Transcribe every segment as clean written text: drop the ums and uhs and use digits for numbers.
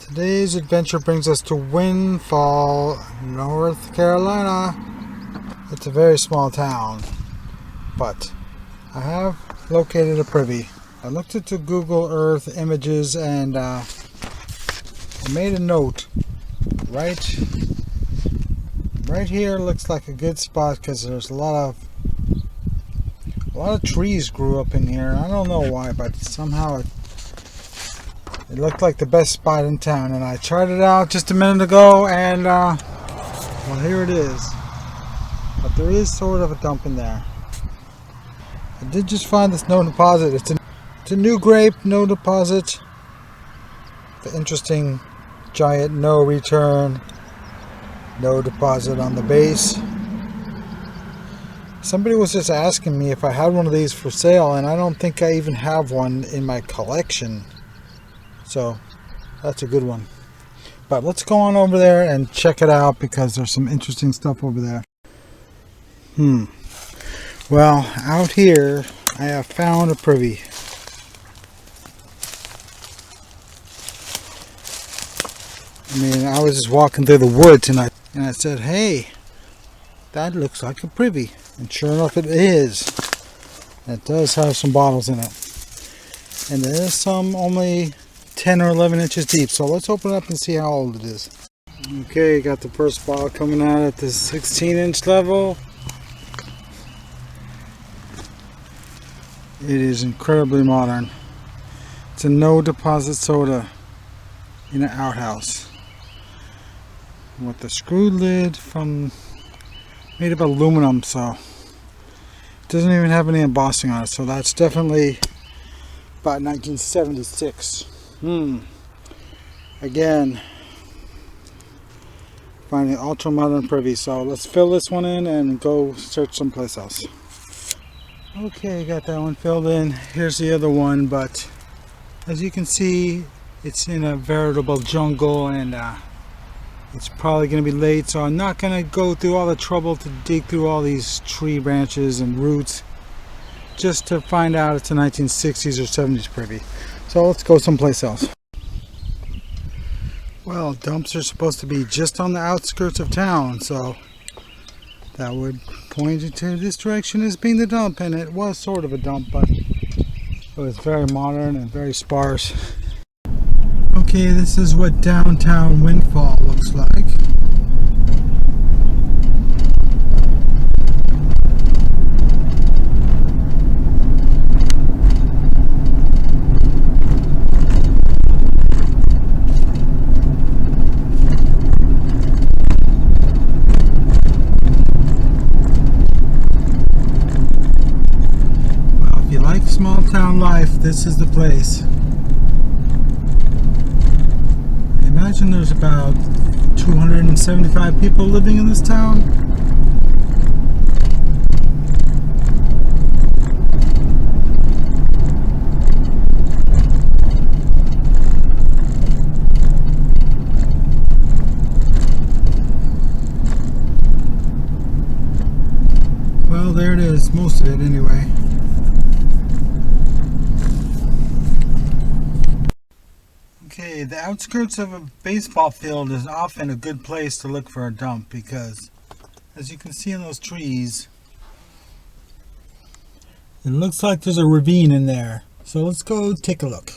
Today's adventure brings us to Windfall, North Carolina. It's a very small town, but I have located a privy. I looked into Google Earth images and I made a note. Right here looks like a good spot because there's a lot of trees grew up in here. I don't know why, but somehow it looked like the best spot in town, and I tried it out just a minute ago, and well, here it is. But there is sort of a dump in there. I did just find this no deposit. It's a new grape, no deposit. The interesting giant no return, no deposit on the base. Somebody was just asking me if I had one of these for sale, and I don't think I even have one in my collection. So that's a good one. But let's go on over there and check it out because there's some interesting stuff over there. Well, out here I have found a privy. I mean, I was just walking through the woods and I said, hey, that looks like a privy. And sure enough it is. It does have some bottles in it. And there's some only 10 or 11 inches deep, so let's open it up and see how old it is. Okay, got the first bottle coming out at the 16-inch level. It is incredibly modern. It's a no deposit soda in an outhouse with the screw lid made of aluminum, so it doesn't even have any embossing on it, so that's definitely about 1976. Again, finding ultra modern privy. So let's fill this one in and go search someplace else. Okay, got that one filled in. Here's the other one, but as you can see, it's in a veritable jungle, and it's probably going to be late, so I'm not going to go through all the trouble to dig through all these tree branches and roots just to find out it's a 1960s or 70s privy. So let's go someplace else. Well, dumps are supposed to be just on the outskirts of town, so that would point you to this direction as being the dump, and it was sort of a dump, but it was very modern and very sparse. Okay, this is what downtown Windfall looks like. Small town life, this is the place. I imagine there's about 275 people living in this town. Well, there it is, most of it anyway. Okay, the outskirts of a baseball field is often a good place to look for a dump because, as you can see in those trees, it looks like there's a ravine in there. So let's go take a look.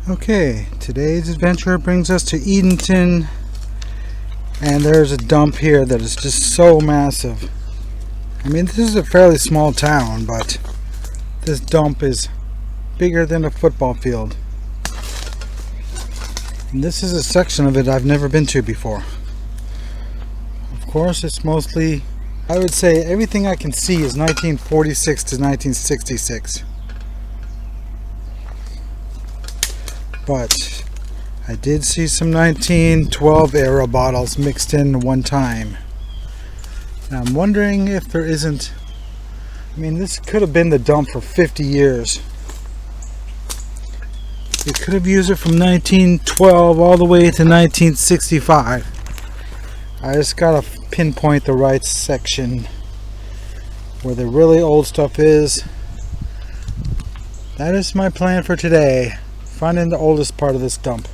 Okay, today's adventure brings us to Edington, and there's a dump here that is just so massive. I mean, this is a fairly small town, but this dump is bigger than a football field. And this is a section of it I've never been to before. Of course, it's mostly, I would say everything I can see is 1946 to 1966. But I did see some 1912 era bottles mixed in one time. And I'm wondering if there isn't, I mean, this could have been the dump for 50 years. They could have used it from 1912 all the way to 1965. I just gotta pinpoint the right section where the really old stuff is. That is my plan for today, finding the oldest part of this dump.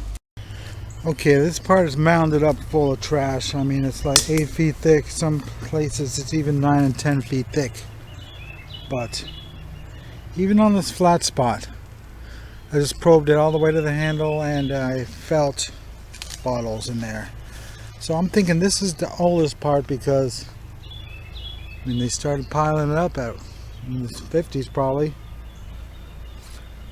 Okay, this part is mounded up full of trash. I mean, it's like 8 feet thick. Some places it's even 9 and 10 feet thick. But even on this flat spot, I just probed it all the way to the handle and I felt bottles in there. So I'm thinking this is the oldest part because, I mean, they started piling it up out in the 50s probably.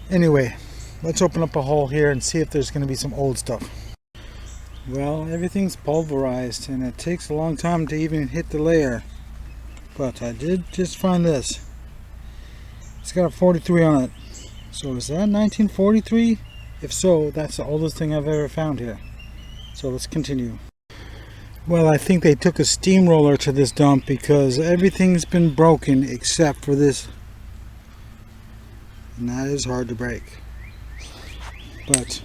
Anyway, let's open up a hole here and see if there's going to be some old stuff. Well, everything's pulverized and it takes a long time to even hit the layer. But I did just find this. It's got a 43 on it. So is that 1943? If so, that's the oldest thing I've ever found here. So let's continue. Well, I think they took a steamroller to this dump because everything's been broken except for this. And that is hard to break. But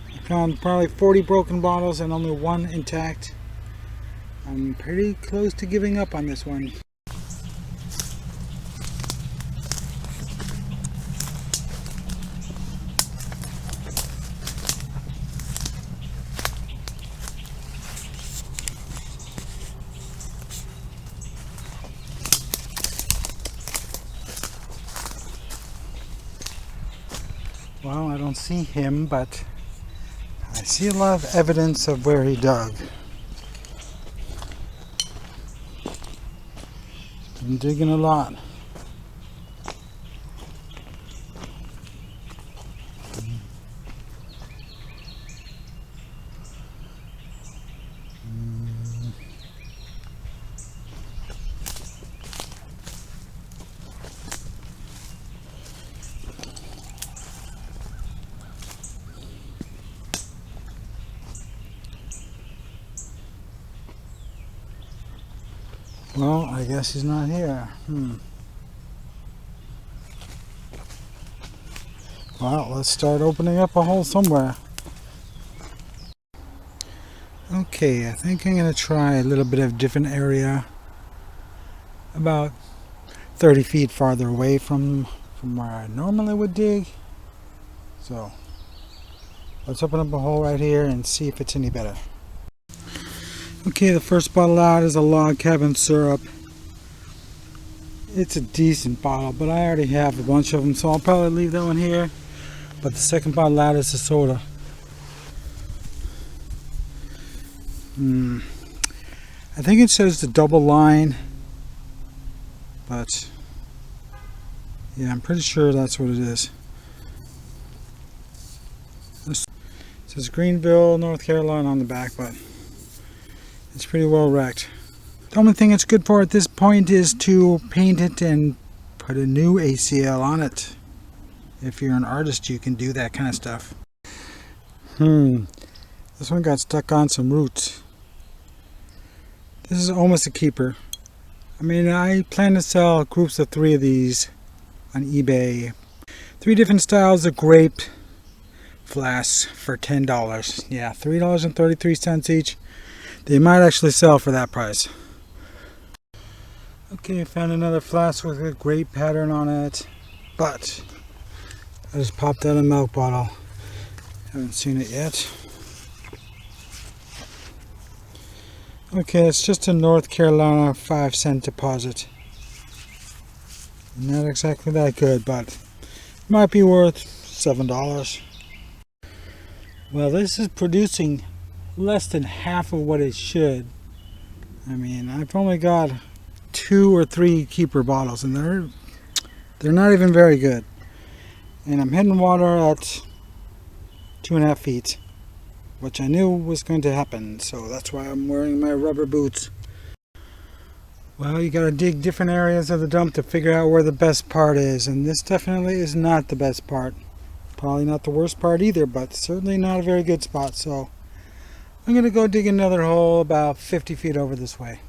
I found probably 40 broken bottles and only one intact. I'm pretty close to giving up on this one. Well, I don't see him, but I see a lot of evidence of where he dug. He's been digging a lot. Well, I guess he's not here. Well, let's start opening up a hole somewhere. Okay, I think I'm going to try a little bit of different area. About 30 feet farther away from where I normally would dig. So, let's open up a hole right here and see if it's any better. Okay, the first bottle out is a log cabin syrup. It's a decent bottle, but I already have a bunch of them, so I'll probably leave that one here. But the second bottle out is a soda. I think it says the double line, but yeah, I'm pretty sure that's what it is. It says Greenville, North Carolina on the back, but it's pretty well wrecked. The only thing it's good for at this point is to paint it and put a new ACL on it. If you're an artist, you can do that kind of stuff. This one got stuck on some roots. This is almost a keeper. I mean, I plan to sell groups of 3 of these on eBay. 3 different styles of grape flasks for $10. Yeah, $3.33 each. They might actually sell for that price. Okay, I found another flask with a grape pattern on it, but I just popped out a milk bottle. Haven't seen it yet. Okay, it's just a North Carolina 5-cent deposit. Not exactly that good, but might be worth $7. Well, this is producing less than half of what it should. I mean, I've only got 2 or 3 keeper bottles, and they're not even very good. And I'm hitting water at 2.5 feet, which I knew was going to happen, so that's why I'm wearing my rubber boots. Well, you gotta dig different areas of the dump to figure out where the best part is, and this definitely is not the best part. Probably not the worst part either, but certainly not a very good spot, so I'm going to go dig another hole about 50 feet over this way.